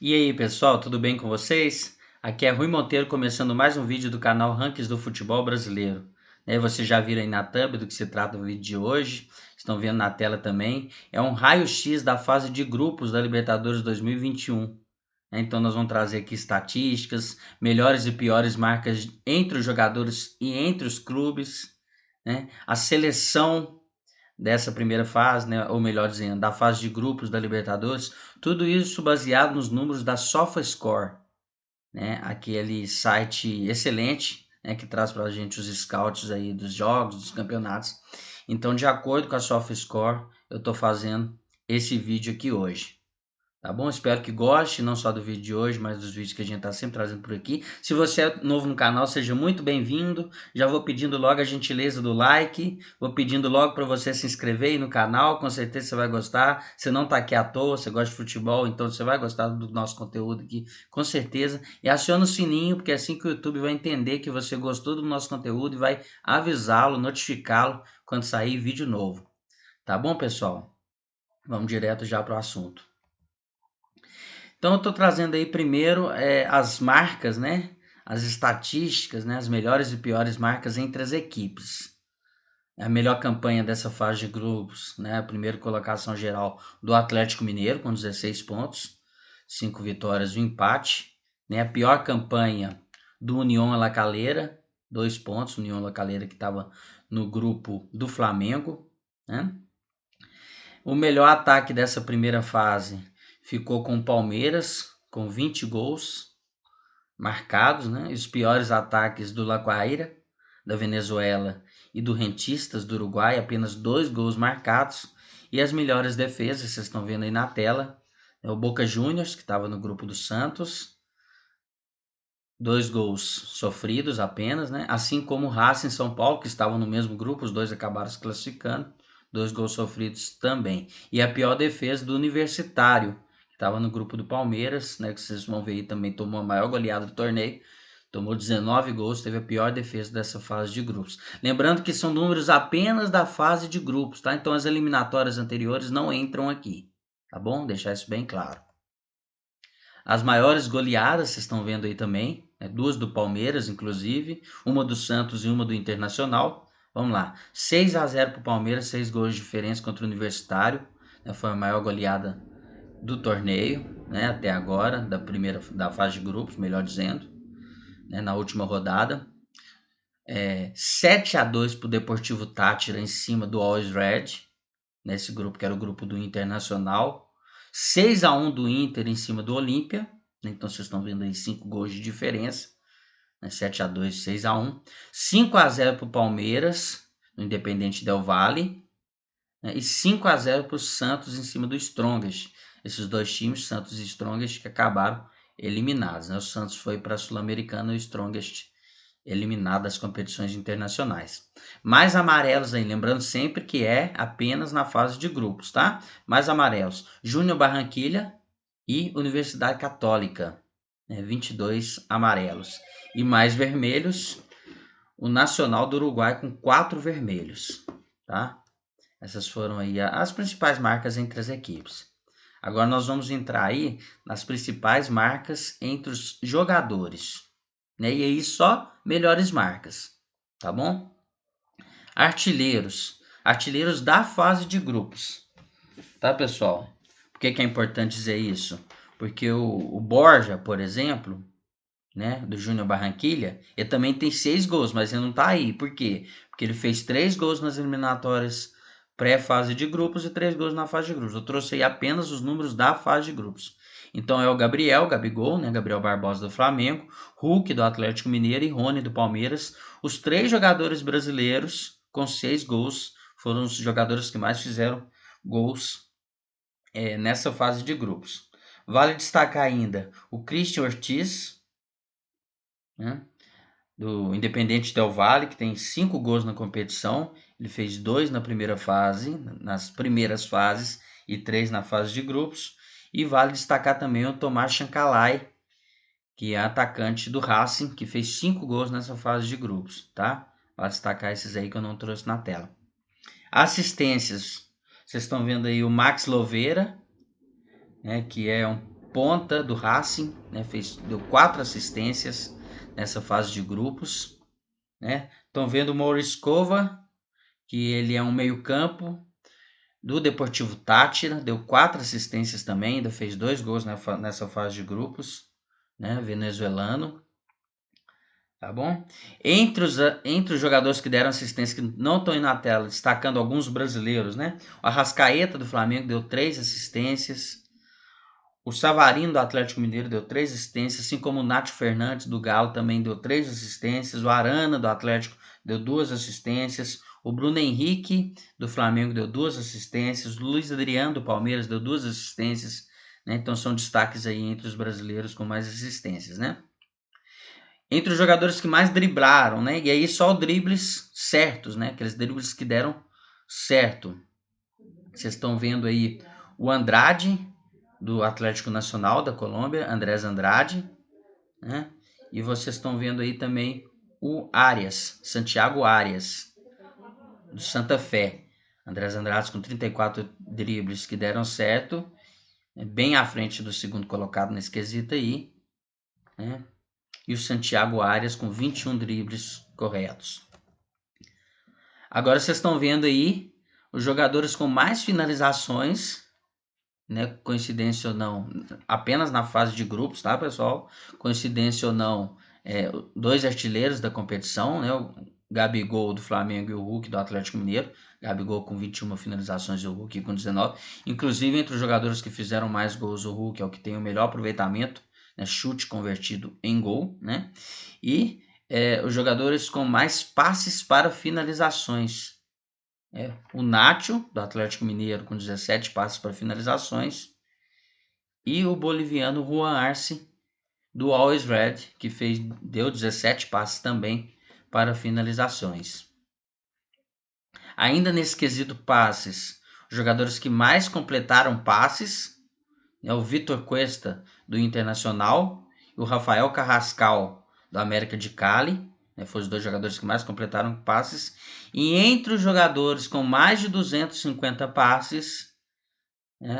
E aí, pessoal, tudo bem com vocês? Aqui é Rui Monteiro começando mais um vídeo do canal Rankings do Futebol Brasileiro. Vocês já viram aí na thumb do que se trata o vídeo de hoje, estão vendo na tela também. É um raio-x da fase de grupos da Libertadores 2021. Então nós vamos trazer aqui estatísticas, melhores e piores marcas entre os jogadores e entre os clubes, a seleção dessa primeira fase, ou melhor dizendo, da fase de grupos da Libertadores, tudo isso baseado nos números da SofaScore, aquele site excelente, que traz para a gente os scouts aí dos jogos, dos campeonatos. Então, de acordo com a SofaScore, eu estou fazendo esse vídeo aqui hoje. Tá bom? Espero que goste, não só do vídeo de hoje, mas dos vídeos que a gente está sempre trazendo por aqui. Se você é novo no canal, seja muito bem-vindo. Já vou pedindo logo a gentileza do like, vou pedindo logo para você se inscrever aí no canal, com certeza você vai gostar. Você não está aqui à toa, você gosta de futebol, então você vai gostar do nosso conteúdo aqui, com certeza. E aciona o sininho, porque é assim que o YouTube vai entender que você gostou do nosso conteúdo e vai avisá-lo, notificá-lo quando sair vídeo novo. Tá bom, pessoal? Vamos direto já para o assunto. Então eu estou trazendo aí primeiro as marcas, as estatísticas, as melhores e piores marcas entre as equipes. A melhor campanha dessa fase de grupos, a primeira colocação geral do Atlético Mineiro com 16 pontos, 5 vitórias e um empate. A pior campanha do União La Calera, 2 pontos, União La Calera que estava no grupo do Flamengo. O melhor ataque dessa primeira fase ficou com o Palmeiras, com 20 gols marcados, E os piores ataques do La Guaira, da Venezuela, e do Rentistas, do Uruguai, apenas 2 gols marcados. E as melhores defesas, vocês estão vendo aí na tela, o Boca Juniors, que estava no grupo do Santos, 2 gols sofridos apenas, assim como o Racing São Paulo, que estavam no mesmo grupo, os dois acabaram se classificando, 2 gols sofridos também. E a pior defesa do Universitário, que estava no grupo do Palmeiras, que vocês vão ver aí também, tomou a maior goleada do torneio, tomou 19 gols, teve a pior defesa dessa fase de grupos. Lembrando que são números apenas da fase de grupos, tá? Então as eliminatórias anteriores não entram aqui, tá bom? Deixar isso bem claro. As maiores goleadas, vocês estão vendo aí também, 2 do Palmeiras, inclusive, uma do Santos e uma do Internacional. Vamos lá, 6-0 para o Palmeiras, 6 gols de diferença contra o Universitário, foi a maior goleada do torneio, até agora, da fase de grupos, melhor dizendo, na última rodada. 7-2 para o Deportivo Táchira em cima do Always Red, nesse grupo que era o grupo do Internacional. 6-1 do Inter em cima do Olímpia. Então vocês estão vendo aí 5 gols de diferença. 7-2, 6-1. 5-0 para o Palmeiras, no Independente Del Valle. E 5-0 para o Santos em cima do Strongest. Esses dois times, Santos e Strongest, que acabaram eliminados. O Santos foi para a Sul-Americana e o Strongest eliminado das competições internacionais. Mais amarelos aí, lembrando sempre que é apenas na fase de grupos, tá? Mais amarelos, Júnior Barranquilla e Universidade Católica, 22 amarelos. E mais vermelhos, o Nacional do Uruguai com 4 vermelhos, tá? Essas foram aí as principais marcas entre as equipes. Agora nós vamos entrar aí nas principais marcas entre os jogadores. E aí só melhores marcas, tá bom? Artilheiros. Artilheiros da fase de grupos, tá, pessoal? Por que é importante dizer isso? Porque o Borja, por exemplo, do Júnior Barranquilla, ele também tem 6 gols, mas ele não tá aí. Por quê? Porque ele fez 3 gols nas eliminatórias pré-fase de grupos e 3 gols na fase de grupos. Eu trouxe aí apenas os números da fase de grupos. Então é o Gabigol, Gabriel Barbosa do Flamengo, Hulk do Atlético Mineiro e Rony do Palmeiras. Os 3 jogadores brasileiros com 6 gols foram os jogadores que mais fizeram gols nessa fase de grupos. Vale destacar ainda o Christian Ortiz, do Independente Del Valle, que tem 5 gols na competição. Ele fez 2 na primeira fase, nas primeiras fases, e 3 na fase de grupos. E vale destacar também o Tomás Chancalay, que é atacante do Racing, que fez 5 gols nessa fase de grupos, tá? Vale destacar esses aí que eu não trouxe na tela. Assistências. Vocês estão vendo aí o Max Loveira, que é ponta do Racing, né? Deu 4 assistências nessa fase de grupos, né? Estão vendo o Maurício, que ele é um meio-campo do Deportivo Táchira, deu 4 assistências também, ainda fez 2 gols nessa fase de grupos, né? Venezuelano. Tá bom? Entre os jogadores que deram assistência, que não estão aí na tela, destacando alguns brasileiros, né? O Arrascaeta do Flamengo deu 3 assistências. O Savarino do Atlético Mineiro deu 3 assistências, assim como o Nacho Fernandes do Galo também deu 3 assistências. O Arana do Atlético deu 2 assistências. O Bruno Henrique do Flamengo deu 2 assistências. O Luiz Adriano do Palmeiras deu 2 assistências. Né? Então são destaques aí entre os brasileiros com mais assistências, né? Entre os jogadores que mais driblaram, né? E aí só dribles certos, né? Aqueles dribles que deram certo. Vocês estão vendo aí o Andrade, do Atlético Nacional da Colômbia, Andrés Andrade, né? E vocês estão vendo aí também o Arias, Santiago Arias, do Santa Fé. Andrés Andrade com 34 dribles que deram certo, bem à frente do segundo colocado nesse quesito aí, né? E o Santiago Arias com 21 dribles corretos. Agora vocês estão vendo aí os jogadores com mais finalizações, né? Coincidência ou não, apenas na fase de grupos, tá, pessoal? Coincidência ou não, 2 artilheiros da competição, né? O Gabigol do Flamengo e o Hulk do Atlético Mineiro. Gabigol com 21 finalizações e o Hulk com 19. Inclusive, entre os jogadores que fizeram mais gols, o Hulk é o que tem o melhor aproveitamento, né? Chute convertido em gol, né? E os jogadores com mais passes para finalizações. O Nacho, do Atlético Mineiro, com 17 passes para finalizações. E o boliviano Juan Arce, do Always Red, que deu 17 passes também para finalizações. Ainda nesse quesito passes, os jogadores que mais completaram passes é o Vitor Cuesta, do Internacional, e o Rafael Carrascal, do América de Cali. Foram os 2 jogadores que mais completaram passes. E entre os jogadores com mais de 250 passes,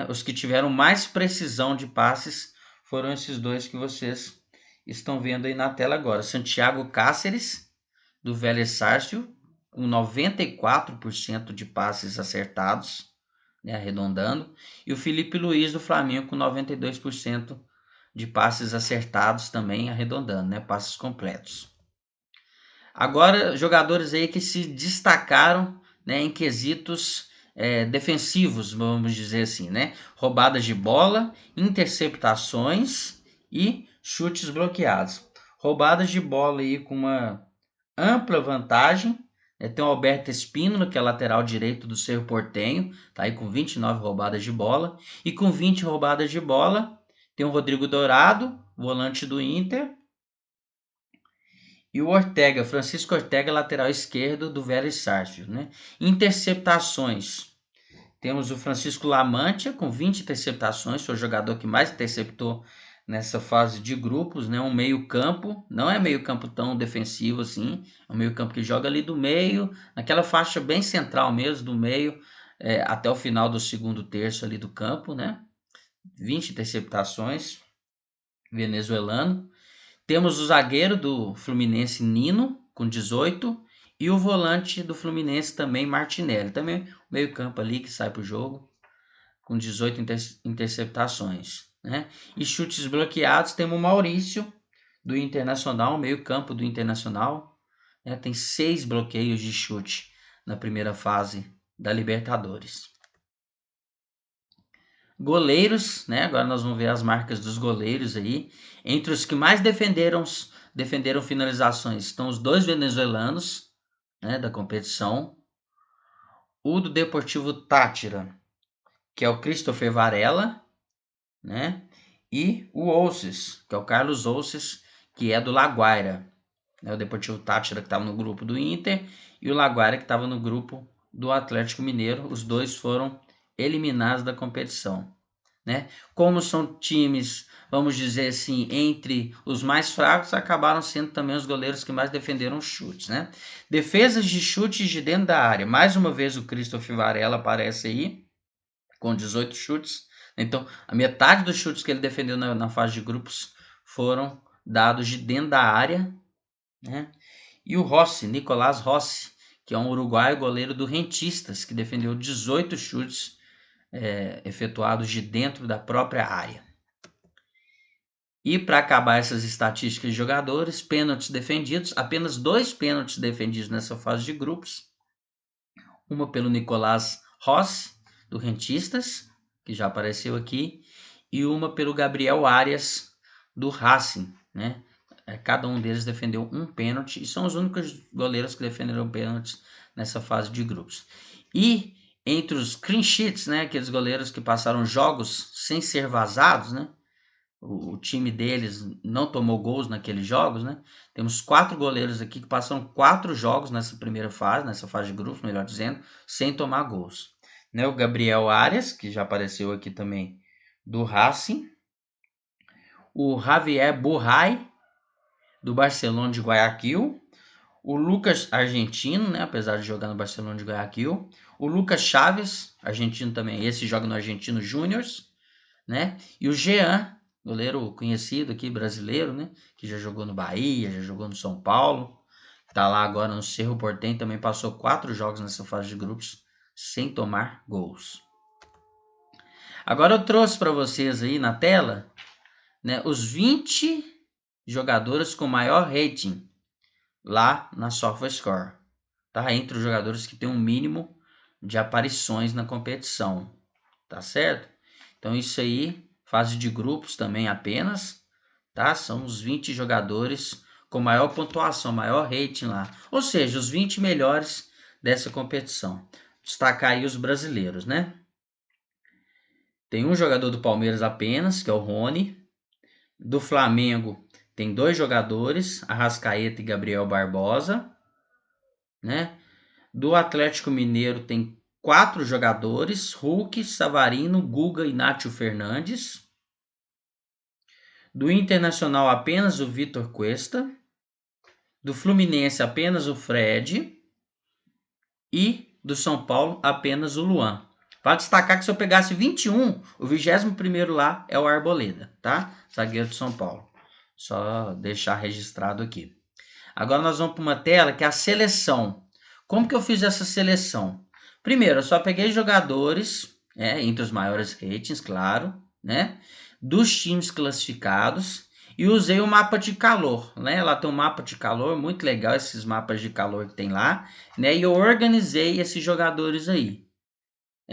os que tiveram mais precisão de passes foram esses 2 que vocês estão vendo aí na tela agora. Santiago Cáceres, do Vélez Sarsfield, com 94% de passes acertados, né, arredondando. E o Felipe Luiz, do Flamengo, com 92% de passes acertados também, arredondando, né, passes completos. Agora, jogadores aí que se destacaram, né, em quesitos defensivos, vamos dizer assim, né? Roubadas de bola, interceptações e chutes bloqueados. Roubadas de bola aí com uma ampla vantagem. Tem o Alberto Espínola, que é lateral direito do Cerro Porteño, tá aí com 29 roubadas de bola. E com 20 roubadas de bola, tem o Rodrigo Dourado, volante do Inter. E o Ortega, Francisco Ortega, lateral esquerdo do Vélez Sarsfield, né? Interceptações. Temos o Francisco Lamantia com 20 interceptações, foi o jogador que mais interceptou nessa fase de grupos, né? Um meio-campo, não é meio-campo tão defensivo assim, é um meio-campo que joga ali do meio, naquela faixa bem central mesmo, do meio até o final do segundo terço ali do campo, né? 20 interceptações, venezuelano. Temos o zagueiro do Fluminense, Nino, com 18, e o volante do Fluminense também, Martinelli, também meio campo ali que sai para o jogo, com 18 interceptações, né? E chutes bloqueados, temos o Maurício, do Internacional, meio campo do Internacional, né? Tem 6 bloqueios de chute na primeira fase da Libertadores. Goleiros, né? Agora nós vamos ver as marcas dos goleiros aí. Entre os que mais defenderam finalizações estão os 2 venezuelanos, né, da competição. O do Deportivo Táchira, que é o Christopher Varela, né? E o Ouces, que é o Carlos Ouces, que é do La Guaira. O Deportivo Táchira, que estava no grupo do Inter, e o La Guaira, que estava no grupo do Atlético Mineiro. Os 2 foram eliminados da competição. Né? Como são times, vamos dizer assim, entre os mais fracos, acabaram sendo também os goleiros que mais defenderam chutes, né? Defesas de chutes de dentro da área. Mais uma vez o Christopher Varela aparece aí, com 18 chutes Então, a metade dos chutes que ele defendeu na fase de grupos foram dados de dentro da área, né? E o Rossi, Nicolás Rossi, que é um uruguaio goleiro do Rentistas, que defendeu 18 chutes efetuados de dentro da própria área. E para acabar essas estatísticas de jogadores, pênaltis defendidos, apenas 2 pênaltis defendidos nessa fase de grupos. Uma pelo Nicolás Rossi, do Rentistas, que já apareceu aqui, e uma pelo Gabriel Arias, do Racing, né? Cada um deles defendeu um pênalti e são os únicos goleiros que defenderam pênaltis nessa fase de grupos. E entre os clean sheets, né, aqueles goleiros que passaram jogos sem ser vazados, né, o time deles não tomou gols naqueles jogos, né? Temos 4 goleiros aqui que passaram 4 jogos nessa primeira fase, nessa fase de grupos, melhor dizendo, sem tomar gols. Né, o Gabriel Arias, que já apareceu aqui também, do Racing. O Javier Burray, do Barcelona de Guayaquil. O Lucas, argentino, né, apesar de jogar no Barcelona de Guayaquil. O Lucas Chaves, argentino também, esse joga no Argentino Júniors, né? E o Jean, goleiro conhecido aqui, brasileiro, né, que já jogou no Bahia, já jogou no São Paulo, tá lá agora no Cerro Porteño, também passou 4 jogos nessa fase de grupos sem tomar gols. Agora eu trouxe para vocês aí na tela, né, os 20 jogadores com maior rating lá na SofaScore, tá? Entre os jogadores que têm um mínimo de aparições na competição, tá certo? Então isso aí, fase de grupos também apenas, tá? São os 20 jogadores com maior pontuação, maior rating lá. Ou seja, os 20 melhores dessa competição. Destacar aí os brasileiros, né? Tem um jogador do Palmeiras apenas, que é o Rony. Do Flamengo tem 2 jogadores, Arrascaeta e Gabriel Barbosa, né? Do Atlético Mineiro tem 4 jogadores, Hulk, Savarino, Guga e Nátio Fernandes. Do Internacional apenas o Vitor Cuesta. Do Fluminense apenas o Fred. E do São Paulo apenas o Luan. Vale destacar que se eu pegasse 21, o 21º lá é o Arboleda, tá? Zagueiro de São Paulo. Só deixar registrado aqui. Agora nós vamos para uma tela que é a seleção. Como que eu fiz essa seleção? Primeiro, eu só peguei jogadores, entre os maiores ratings, claro, né? Dos times classificados e usei o mapa de calor, né? Lá tem um mapa de calor, muito legal esses mapas de calor que tem lá, né? E eu organizei esses jogadores aí.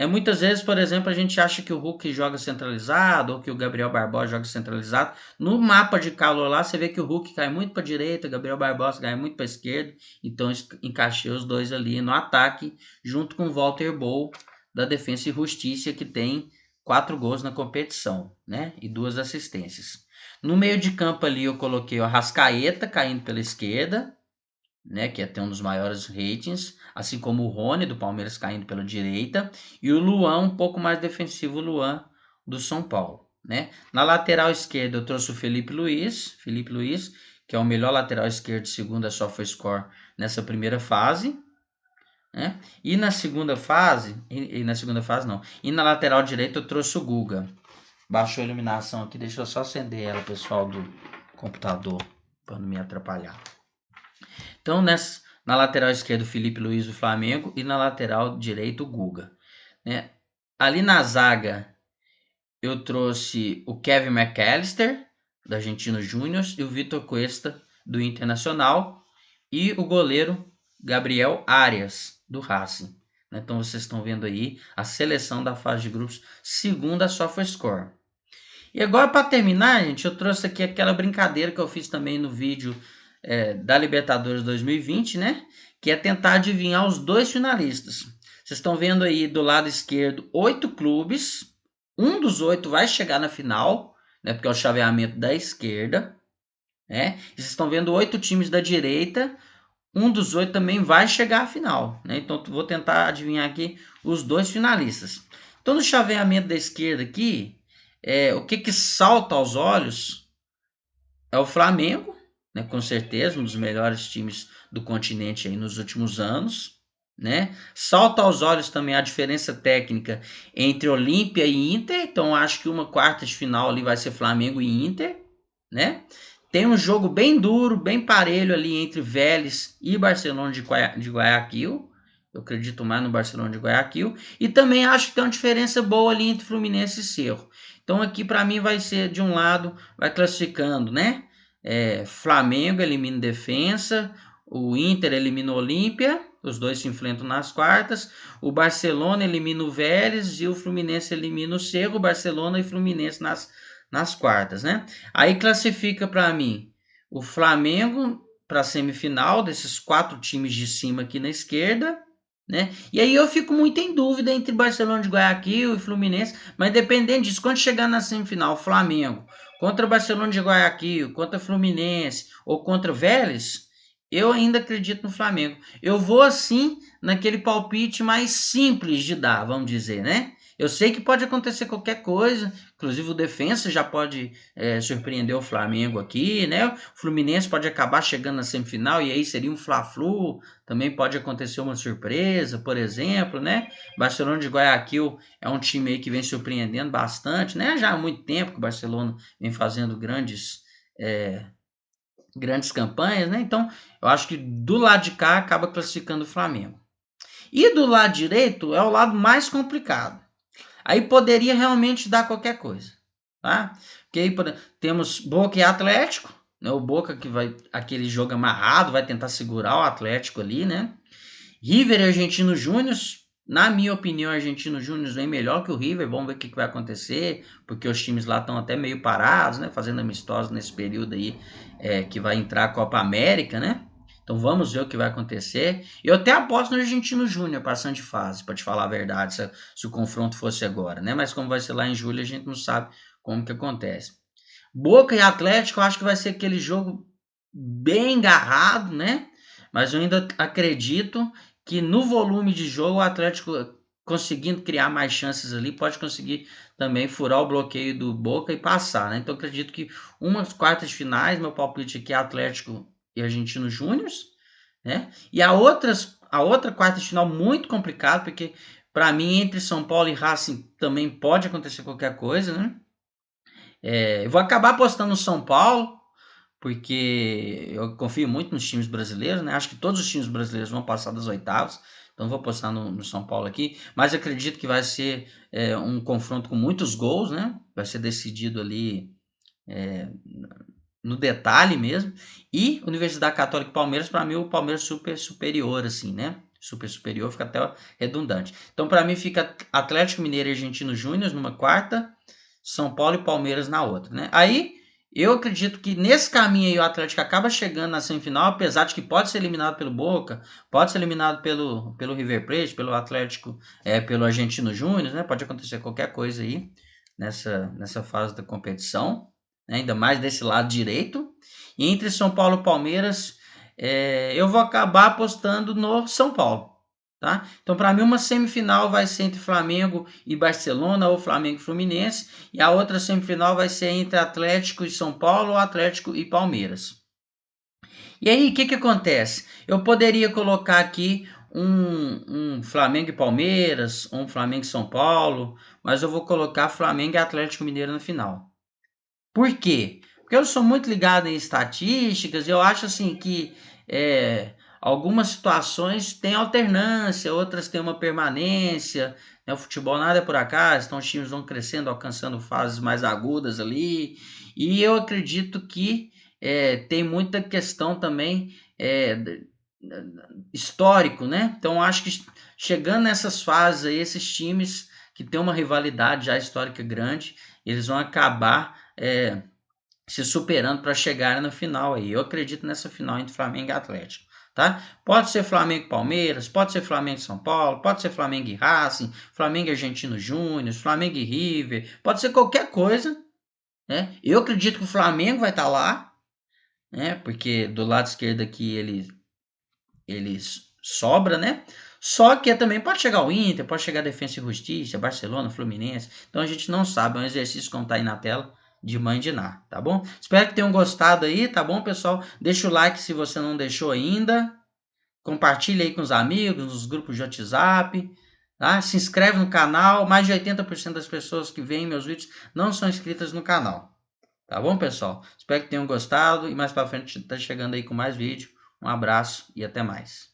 Muitas vezes, por exemplo, a gente acha que o Hulk joga centralizado ou que o Gabriel Barbosa joga centralizado. No mapa de calor lá, você vê que o Hulk cai muito para a direita, o Gabriel Barbosa cai muito para a esquerda. Então, encaixei os dois ali no ataque, junto com o Walter Bol, da Defensa e Justiça, que tem 4 gols na competição, né? E 2 assistências. No meio de campo ali, eu coloquei o Arrascaeta caindo pela esquerda, né, que é ter um dos maiores ratings, assim como o Rony do Palmeiras caindo pela direita e o Luan um pouco mais defensivo, o Luan do São Paulo, né? Na lateral esquerda eu trouxe o Felipe Luiz, que é o melhor lateral esquerdo segundo a SofaScore nessa primeira fase, né? E na segunda fase, e na lateral direita eu trouxe o Guga. Baixou a iluminação aqui, deixa eu só acender ela, pessoal do computador, para não me atrapalhar. Então, na lateral esquerda, o Felipe Luiz do Flamengo e na lateral direita, o Guga, né? Ali na zaga, eu trouxe o Kevin McAllister, do Argentino Júnior, e o Vitor Cuesta, do Internacional, e o goleiro Gabriel Arias, do Racing. Então, vocês estão vendo aí a seleção da fase de grupos segundo a SofaScore. E agora, para terminar, gente, eu trouxe aqui aquela brincadeira que eu fiz também no vídeo da Libertadores 2020, né? Que é tentar adivinhar os 2 finalistas. Vocês estão vendo aí do lado esquerdo 8 clubes. Um dos 8 vai chegar na final, né? Porque é o chaveamento da esquerda, né? E vocês estão vendo 8 times da direita. Um dos 8 também vai chegar à final, né? Então vou tentar adivinhar aqui os 2 finalistas. Então no chaveamento da esquerda aqui, o que salta aos olhos é o Flamengo, né, com certeza, um dos melhores times do continente aí nos últimos anos, né? Salta aos olhos também a diferença técnica entre Olímpia e Inter, então acho que uma quarta de final ali vai ser Flamengo e Inter, né? Tem um jogo bem duro, bem parelho ali entre Vélez e Barcelona de Guayaquil. Eu acredito mais no Barcelona de Guayaquil. E também acho que tem uma diferença boa ali entre Fluminense e Cerro. Então aqui para mim vai ser de um lado, vai classificando, né? Flamengo elimina Defensa, o Inter elimina o Olímpia, os dois se enfrentam nas quartas. O Barcelona elimina o Vélez e o Fluminense elimina o Cerro. Barcelona e Fluminense nas quartas, né? Aí classifica para mim o Flamengo para a semifinal desses 4 times de cima aqui na esquerda, né? E aí eu fico muito em dúvida entre Barcelona de Guayaquil e Fluminense, mas dependendo disso, quando chegar na semifinal, Flamengo contra Barcelona de Guayaquil, contra Fluminense ou contra Vélez, eu ainda acredito no Flamengo. Eu vou assim naquele palpite mais simples de dar, vamos dizer, né? Eu sei que pode acontecer qualquer coisa, inclusive o Defensa já pode surpreender o Flamengo aqui, né? O Fluminense pode acabar chegando na semifinal e aí seria um Fla-Flu, também pode acontecer uma surpresa, por exemplo, né? Barcelona de Guayaquil é um time aí que vem surpreendendo bastante, né? Já há muito tempo que o Barcelona vem fazendo grandes campanhas, né? Então, eu acho que do lado de cá acaba classificando o Flamengo. E do lado direito é o lado mais complicado. Aí poderia realmente dar qualquer coisa, tá? Porque aí temos Boca e Atlético, né? O Boca que vai aquele jogo amarrado, vai tentar segurar o Atlético ali, né? River e Argentino Júnior, na minha opinião, o Argentino Júnior vem melhor que o River. Vamos ver o que vai acontecer, porque os times lá estão até meio parados, né? Fazendo amistosos nesse período aí que vai entrar a Copa América, né? Então vamos ver o que vai acontecer. Eu até aposto no Argentino Júnior passando de fase, para te falar a verdade, se o confronto fosse agora, né? Mas como vai ser lá em julho, a gente não sabe como que acontece. Boca e Atlético, eu acho que vai ser aquele jogo bem agarrado, né? Mas eu ainda acredito que no volume de jogo o Atlético conseguindo criar mais chances ali, pode conseguir também furar o bloqueio do Boca e passar, né? Então eu acredito que umas quartas de finais, meu palpite aqui é Atlético e Argentino Júnior, né? E a outra quarta de final muito complicado, porque para mim entre São Paulo e Racing também pode acontecer qualquer coisa, né? Eu vou acabar apostando no São Paulo, porque eu confio muito nos times brasileiros, né? Acho que todos os times brasileiros vão passar das oitavas, então vou apostar no São Paulo aqui, mas acredito que vai ser um confronto com muitos gols, né? Vai ser decidido ali no detalhe mesmo. E Universidade Católica e Palmeiras, para mim o Palmeiras super superior, assim, né? Super superior, fica até redundante. Então, para mim, fica Atlético Mineiro e Argentino Júnior numa quarta, São Paulo e Palmeiras na outra, né? Aí eu acredito que nesse caminho aí o Atlético acaba chegando na semifinal, apesar de que pode ser eliminado pelo Boca, pode ser eliminado pelo River Plate, pelo Atlético, pelo Argentino Júnior, né? Pode acontecer qualquer coisa aí nessa fase da competição, né? Ainda mais desse lado direito. E entre São Paulo e Palmeiras, eu vou acabar apostando no São Paulo. Tá? Então, para mim, uma semifinal vai ser entre Flamengo e Barcelona ou Flamengo e Fluminense, e a outra semifinal vai ser entre Atlético e São Paulo ou Atlético e Palmeiras. E aí, o que acontece? Eu poderia colocar aqui um Flamengo e Palmeiras, um Flamengo e São Paulo, mas eu vou colocar Flamengo e Atlético Mineiro na final. Por quê? Porque eu sou muito ligado em estatísticas e eu acho assim que algumas situações têm alternância, outras têm uma permanência, né? O futebol nada é por acaso, então os times vão crescendo, alcançando fases mais agudas ali. E eu acredito que tem muita questão também histórico, né? Então acho que chegando nessas fases aí, esses times que têm uma rivalidade já histórica grande, eles vão acabar se superando para chegar na final aí. Eu acredito nessa final entre Flamengo e Atlético, tá? Pode ser Flamengo e Palmeiras, pode ser Flamengo e São Paulo, pode ser Flamengo e Racing, Flamengo e Argentino Júnior, Flamengo e River, pode ser qualquer coisa, né? Eu acredito que o Flamengo vai estar lá, né? Porque do lado esquerdo aqui ele sobra, né? Só que também pode chegar o Inter, pode chegar a Defensa e Justiça, Barcelona, Fluminense. Então a gente não sabe, é um exercício como tá aí na tela de mãe de Ná, tá bom? Espero que tenham gostado aí, tá bom, pessoal? Deixa o like se você não deixou ainda. Compartilha aí com os amigos, nos grupos de WhatsApp. Tá? Se inscreve no canal. Mais de 80% das pessoas que veem meus vídeos não são inscritas no canal. Tá bom, pessoal? Espero que tenham gostado. E mais pra frente tá chegando aí com mais vídeo. Um abraço e até mais.